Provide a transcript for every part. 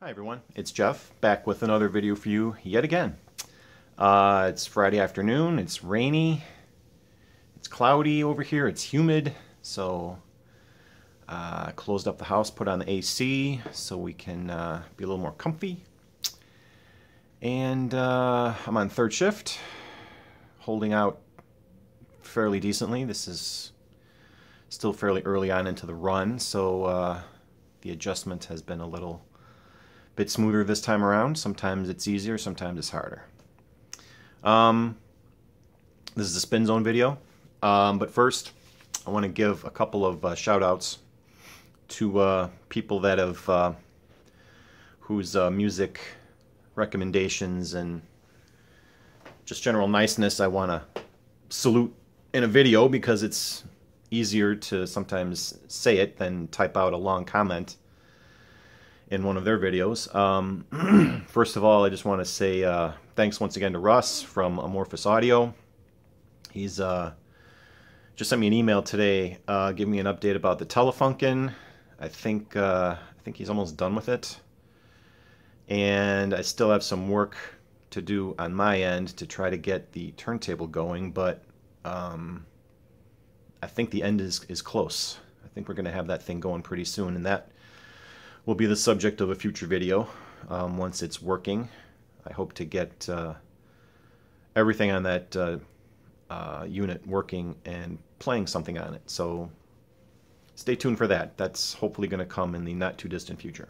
Hi everyone, it's Jeff, back with another video for you yet again. It's Friday afternoon, it's rainy, it's cloudy over here, it's humid, so I closed up the house, put on the AC so we can be a little more comfy. And I'm on third shift, holding out fairly decently. This is still fairly early on into the run, so the adjustment has been a little bit smoother this time around. Sometimes it's easier, sometimes it's harder. This is a Spin Zone video, but first I want to give a couple of shout outs to people that have whose music recommendations and just general niceness I want to salute in a video, because it's easier to sometimes say it than type out a long comment in one of their videos. First of all, I just want to say thanks once again to Russ from Amorphous Audio. He's just sent me an email today, giving me an update about the Telefunken. I think he's almost done with it, and I still have some work to do on my end to try to get the turntable going, but I think the end is close. I think we're going to have that thing going pretty soon, and that will be the subject of a future video once it's working. I hope to get everything on that unit working and playing something on it. So stay tuned for that. That's hopefully going to come in the not too distant future.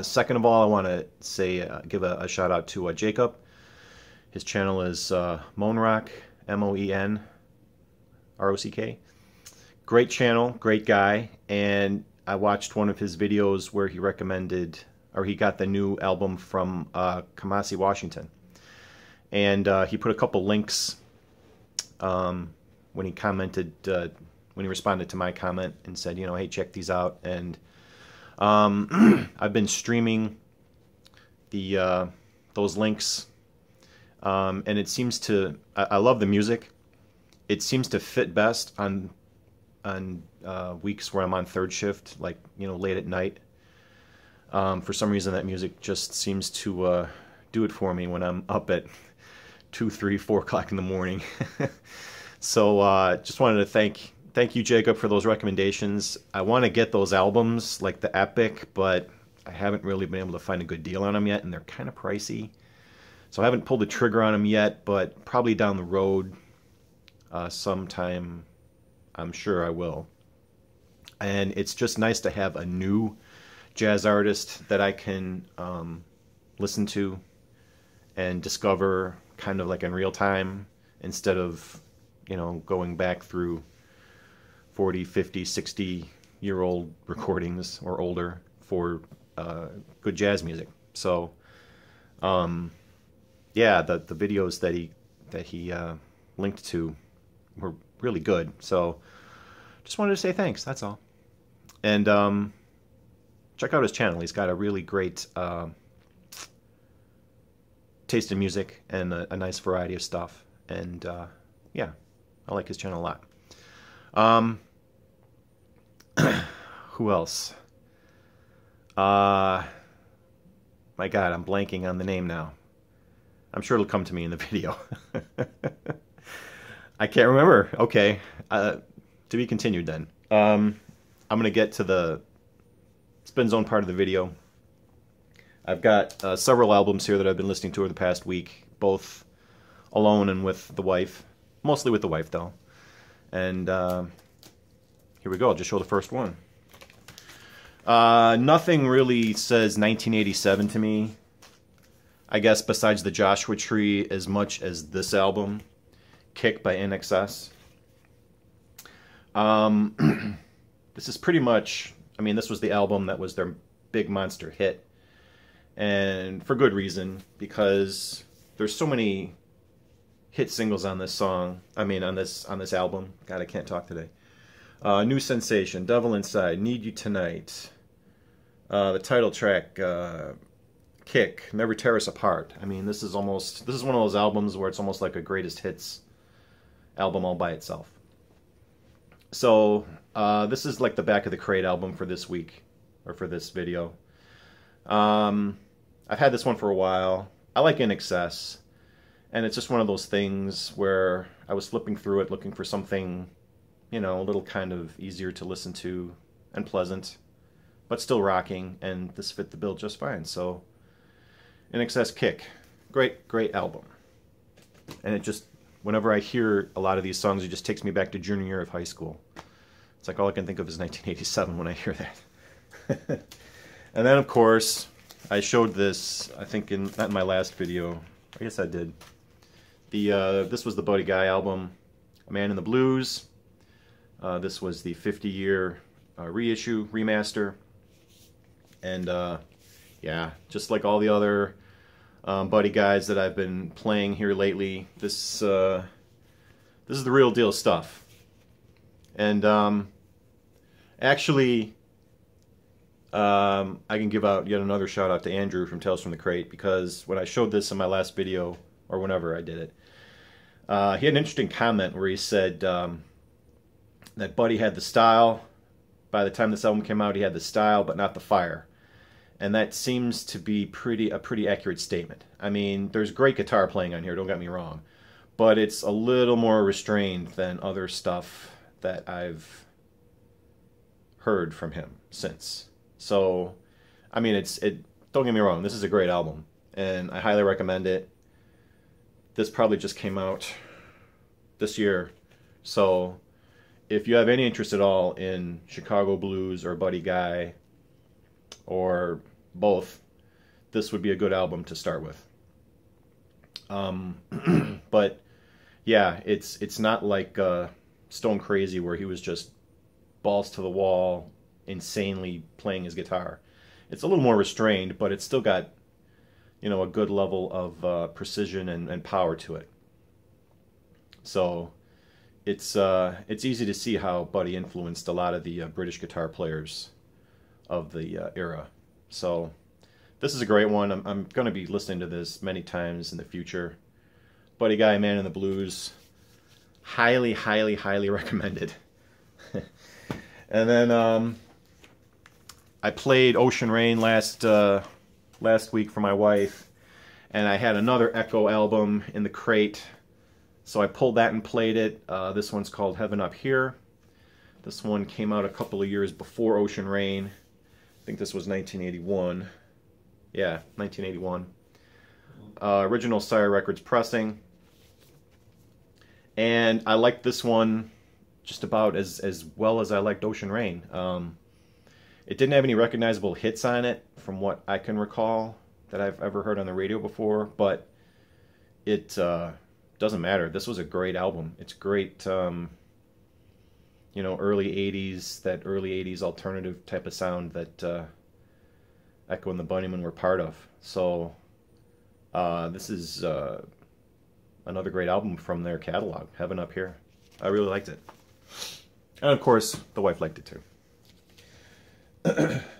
Second of all, I want to say give a shout out to Jacob. His channel is Moenrock, M-O-E-N-R-O-C-K. Great channel, great guy, and I watched one of his videos where he recommended, or he got the new album from Kamasi Washington. And he put a couple links when he commented, when he responded to my comment and said, you know, hey, check these out. And I've been streaming the those links, and it seems to, I love the music. It seems to fit best on weeks where I'm on third shift, like, you know, late at night. For some reason that music just seems to do it for me when I'm up at 2, 3, 4 o'clock in the morning. So just wanted to thank you, Jacob, for those recommendations. I want to get those albums, like the Epic, but I haven't really been able to find a good deal on them yet, and they're kind of pricey. So I haven't pulled the trigger on them yet, but probably down the road sometime I'm sure I will. And it's just nice to have a new jazz artist that I can listen to and discover kind of like in real time, instead of, you know, going back through 40, 50, 60-year-old recordings or older for good jazz music. So yeah, the videos that he linked to were really good. So just wanted to say thanks, that's all. And check out his channel. He's got a really great taste in music and a nice variety of stuff. And yeah, I like his channel a lot. Who else? My God, I'm blanking on the name now. I'm sure it'll come to me in the video. I can't remember. Okay. To be continued then. I'm going to get to the Spin Zone part of the video. I've got several albums here that I've been listening to over the past week, both alone and with the wife. Mostly with the wife, though. And here we go. I'll just show the first one. Nothing really says 1987 to me, I guess, besides the Joshua Tree, as much as this album, Kick by INXS. This is pretty much, I mean, this was the album that was their big monster hit, and for good reason, because there's so many hit singles on this song. I mean, on this album. God, I can't talk today. New Sensation, Devil Inside, Need You Tonight, the title track, Kick, Never Tear Us Apart. I mean, this is one of those albums where it's almost like a greatest hits album all by itself. So this is like the back of the crate album for this week, or for this video. I've had this one for a while. I like In Excess, and it's just one of those things where I was flipping through it looking for something, you know, a little kind of easier to listen to and pleasant, but still rocking, and this fit the bill just fine. So, In Excess Kick. Great, great album. And it just, whenever I hear a lot of these songs, it just takes me back to junior year of high school. It's like all I can think of is 1987 when I hear that. And then, of course, I showed this, I think, not in my last video. I guess I did. This was the Buddy Guy album, A Man in the Blues. This was the 50-year reissue, remaster. And, yeah, just like all the other Buddy Guys that I've been playing here lately, this is the real deal stuff. And actually, I can give out yet another shout out to Andrew from Tales from the Crate, because when I showed this in my last video, or whenever I did it, he had an interesting comment where he said that Buddy had the style. By the time this album came out, he had the style, but not the fire. And that seems to be a pretty accurate statement. I mean, there's great guitar playing on here, don't get me wrong, but it's a little more restrained than other stuff that I've heard from him since. So, I mean, don't get me wrong, this is a great album, and I highly recommend it. This probably just came out this year, so if you have any interest at all in Chicago blues or Buddy Guy, or both, this would be a good album to start with. But yeah, it's not like Stone Crazy, where he was just balls to the wall, insanely playing his guitar. It's a little more restrained, but it's still got, you know, a good level of precision and power to it. So it's easy to see how Buddy influenced a lot of the British guitar players of the era. So this is a great one. I'm going to be listening to this many times in the future. Buddy Guy, Man in the Blues. Highly, highly, highly recommended. And then I played Ocean Rain last week for my wife, and I had another Echo album in the crate, so I pulled that and played it. This one's called Heaven Up Here. This one came out a couple of years before Ocean Rain. I think this was 1981. Yeah, 1981. Original Sire Records pressing. And I liked this one just about as well as I liked Ocean Rain. It didn't have any recognizable hits on it, from what I can recall, that I've ever heard on the radio before, but it doesn't matter. This was a great album. It's great, you know, early 80s, that early 80s alternative type of sound that Echo and the Bunnymen were part of. So this is another great album from their catalog, Heaven Up Here. I really liked it. And of course, the wife liked it too.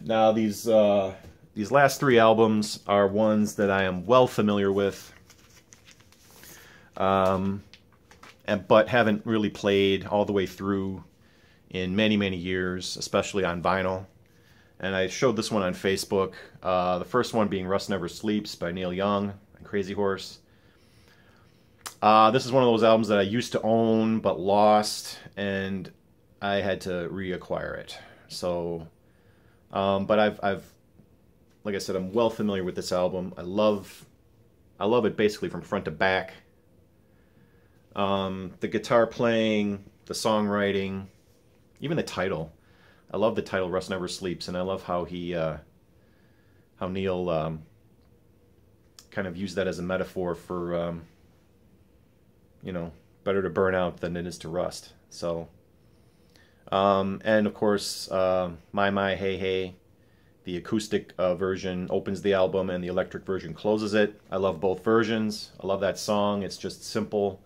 Now these last three albums are ones that I am well familiar with, but haven't really played all the way through in many, many years, especially on vinyl. And I showed this one on Facebook. The first one being Rust Never Sleeps by Neil Young and Crazy Horse. This is one of those albums that I used to own but lost, and I had to reacquire it. So, but I've, like I said, I'm well familiar with this album. I love it basically from front to back. The guitar playing, the songwriting, even the title. I love the title, Rust Never Sleeps, and I love how how Neil kind of used that as a metaphor for, you know, better to burn out than it is to rust. So, and of course, My Hey Hey, the acoustic version opens the album and the electric version closes it. I love both versions. I love that song. It's just simple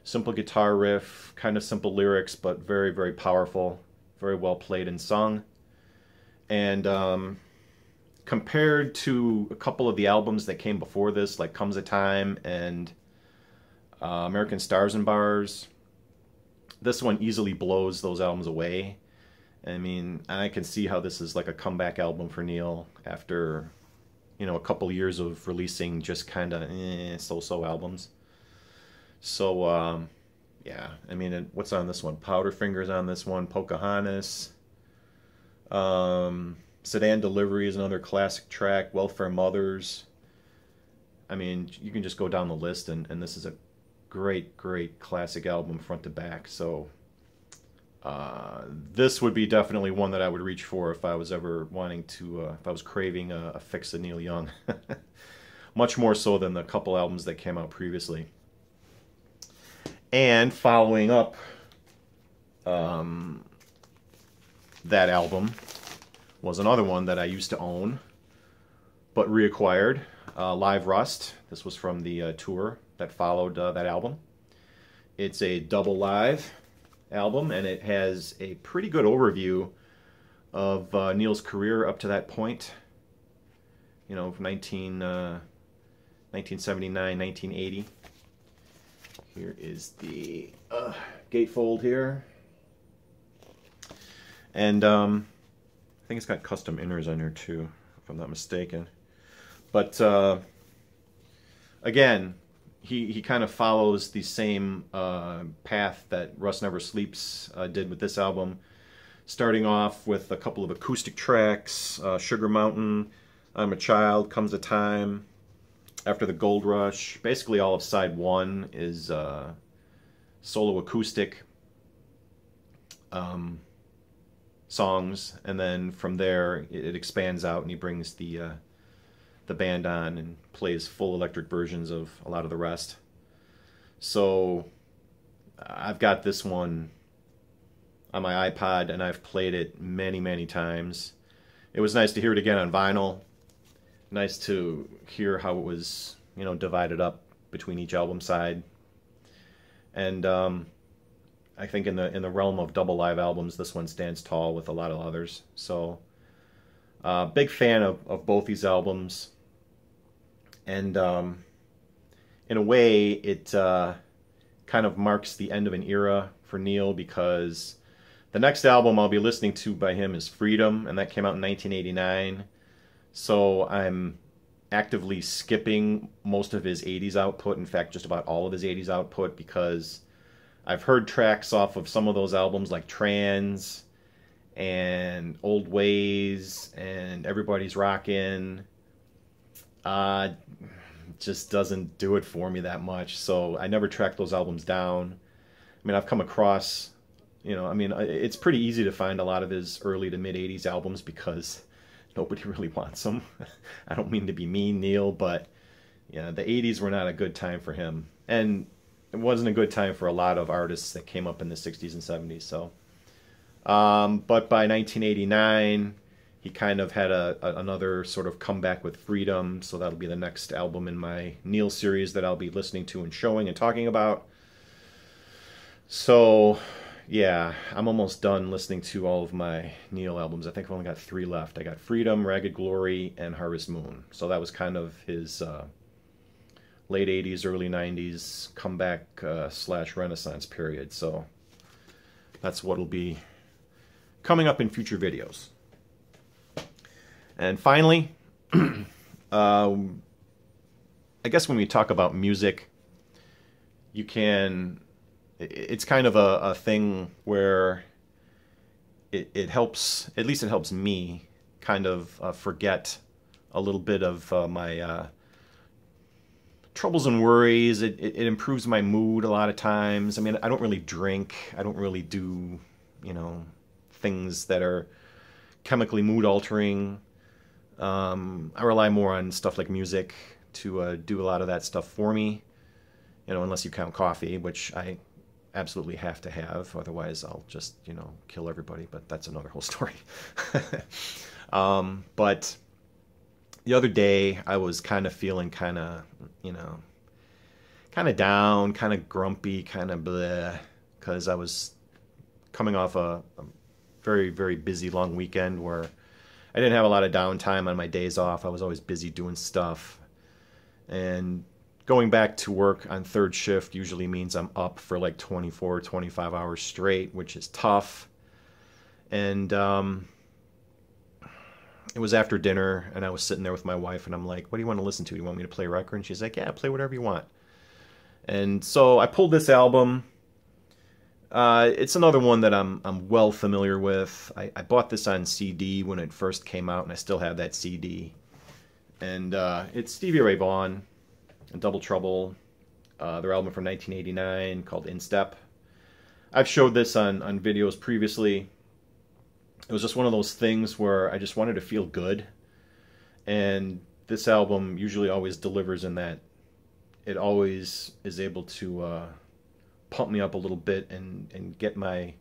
guitar riff, kind of simple lyrics, but very, very powerful, very well played and sung. And compared to a couple of the albums that came before this, like Comes a Time and American Stars and Bars, this one easily blows those albums away. I mean, I can see how this is like a comeback album for Neil after you know, a couple years of releasing just kind of so-so albums. So yeah, I mean, what's on this one? Powderfinger's on this one. Pocahontas. Sedan Delivery is another classic track. Welfare Mothers. I mean, you can just go down the list, and this is a great, great classic album front to back. So this would be definitely one that I would reach for if I was ever wanting to, if I was craving a fix of Neil Young. Much more so than the couple albums that came out previously. And following up that album was another one that I used to own, but reacquired, Live Rust. This was from the tour that followed that album. It's a double live album, and it has a pretty good overview of Neil's career up to that point. You know, 1979, 1980. Here is the gatefold here. And I think it's got custom inners on here too, if I'm not mistaken. But again, he kind of follows the same path that Rust Never Sleeps did with this album, starting off with a couple of acoustic tracks, Sugar Mountain, I'm a Child, Comes a Time, After the Gold Rush. Basically all of side one is solo acoustic songs, and then from there it expands out and he brings the band on and plays full electric versions of a lot of the rest. So I've got this one on my iPod and I've played it many, many times. It was nice to hear it again on vinyl. Nice to hear how it was, you know, divided up between each album side. And I think in the realm of double live albums, this one stands tall with a lot of others. So big fan of both these albums. And in a way, it kind of marks the end of an era for Neil, because the next album I'll be listening to by him is Freedom, and that came out in 1989. So I'm actively skipping most of his 80s output, in fact, just about all of his 80s output, because I've heard tracks off of some of those albums like Trans and Old Ways and Everybody's Rockin'. Just doesn't do it for me that much, so I never tracked those albums down. I mean, I've come across, you know, I mean, it's pretty easy to find a lot of his early to mid 80s albums because nobody really wants them. I don't mean to be mean, Neil, but yeah, the 80s were not a good time for him, and it wasn't a good time for a lot of artists that came up in the 60s and 70s. So but by 1989 he kind of had another sort of comeback with Freedom, so that'll be the next album in my Neil series that I'll be listening to and showing and talking about. So yeah, I'm almost done listening to all of my Neil albums. I think I've only got 3 left. I got Freedom, Ragged Glory, and Harvest Moon. So that was kind of his late 80s, early 90s comeback / renaissance period. So that's what'll be coming up in future videos. And finally, I guess when we talk about music, you can, it's kind of a thing where it helps, at least it helps me kind of forget a little bit of my troubles and worries. It improves my mood a lot of times. I mean, I don't really drink. I don't really do, you know, things that are chemically mood altering. I rely more on stuff like music to do a lot of that stuff for me, you know, unless you count coffee, which I absolutely have to have, otherwise I'll just, you know, kill everybody, but that's another whole story. But the other day I was kind of feeling kind of, you know, kind of down, kind of grumpy, kind of bleh, because I was coming off a very, very busy long weekend where I didn't have a lot of downtime on my days off. I was always busy doing stuff. And going back to work on third shift usually means I'm up for like 24, 25 hours straight, which is tough. And it was after dinner, and I was sitting there with my wife, and I'm like, what do you want to listen to? Do you want me to play a record? And she's like, yeah, play whatever you want. And so I pulled this album. It's another one that I'm well familiar with. I bought this on CD when it first came out, and I still have that CD. And it's Stevie Ray Vaughan and Double Trouble, their album from 1989 called In Step. I've showed this on videos previously. It was just one of those things where I just wanted to feel good. And this album usually always delivers in that. It always is able to pump me up a little bit and get my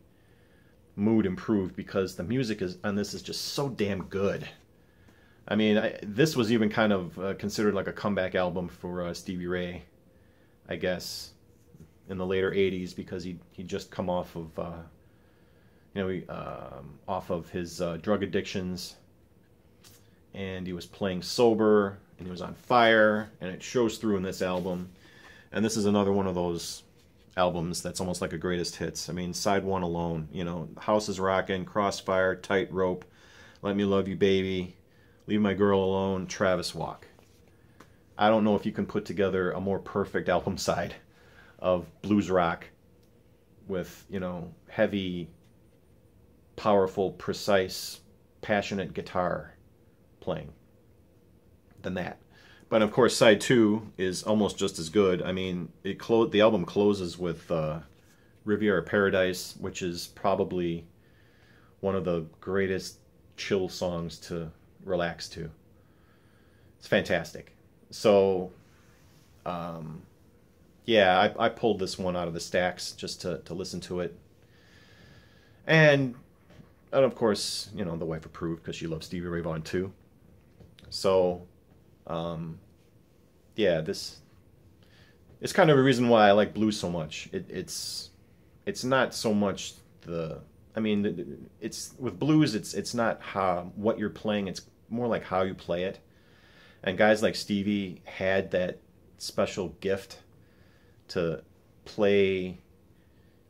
mood improved, because the music on this is just so damn good. I mean, this was even kind of considered like a comeback album for Stevie Ray, I guess, in the later 80s, because he'd just come off of, off of his drug addictions, and he was playing sober, and he was on fire, and it shows through in this album. And this is another one of those albums that's almost like a greatest hits. I mean, side one alone, House is Rockin', Crossfire, Tightrope, Let Me Love You Baby, Leave My Girl Alone, Travis Walk. I don't know if you can put together a more perfect album side of blues rock with, heavy, powerful, precise, passionate guitar playing than that. But of course, side two is almost just as good. I mean, the album closes with Riviera Paradise, which is probably one of the greatest chill songs to relax to. It's fantastic. So, yeah, I pulled this one out of the stacks just to listen to it. And of course, the wife approved because she loves Stevie Ray Vaughan too. So, yeah, this is kind of a reason why I like blues so much. It's not so much it's with blues. It's not what you're playing. It's more like how you play it. And guys like Stevie had that special gift to play,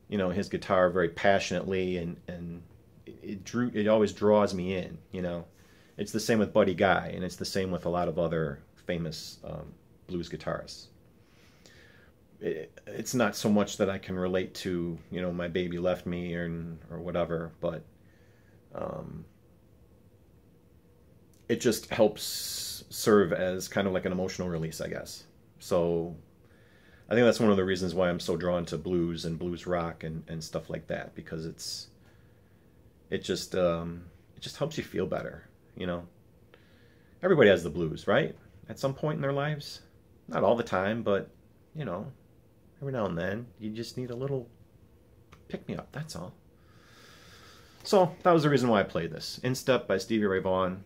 his guitar very passionately, and it always draws me in. It's the same with Buddy Guy, and it's the same with a lot of other famous blues guitarists. It's not so much that I can relate to, My Baby Left Me or whatever, but it just helps serve as kind of like an emotional release, I guess. So I think that's one of the reasons why I'm so drawn to blues and blues rock and stuff like that, because it just helps you feel better, Everybody has the blues, right? At some point in their lives. Not all the time, but, every now and then. You just need a little pick-me-up, that's all. So, that was the reason why I played this. In Step by Stevie Ray Vaughan.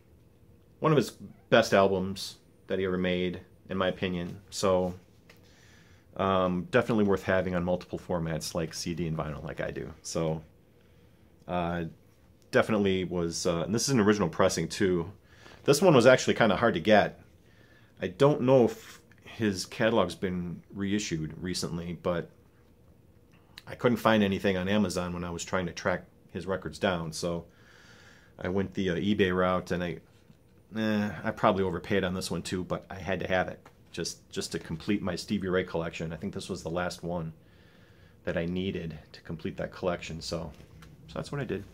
One of his best albums that he ever made, in my opinion. So, definitely worth having on multiple formats like CD and vinyl, like I do. So, definitely was... and this is an original pressing, too. This one was actually kind of hard to get. I don't know if his catalog's been reissued recently, but I couldn't find anything on Amazon when I was trying to track his records down. So I went the eBay route, and I probably overpaid on this one too, but I had to have it just to complete my Stevie Ray collection. I think this was the last one that I needed to complete that collection. So that's what I did.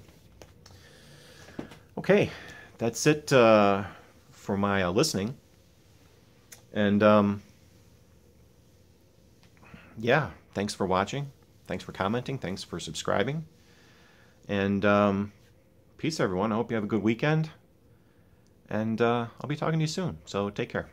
Okay. That's it for my listening. And yeah, thanks for watching. Thanks for commenting. Thanks for subscribing. And peace, everyone. I hope you have a good weekend. And I'll be talking to you soon. So take care.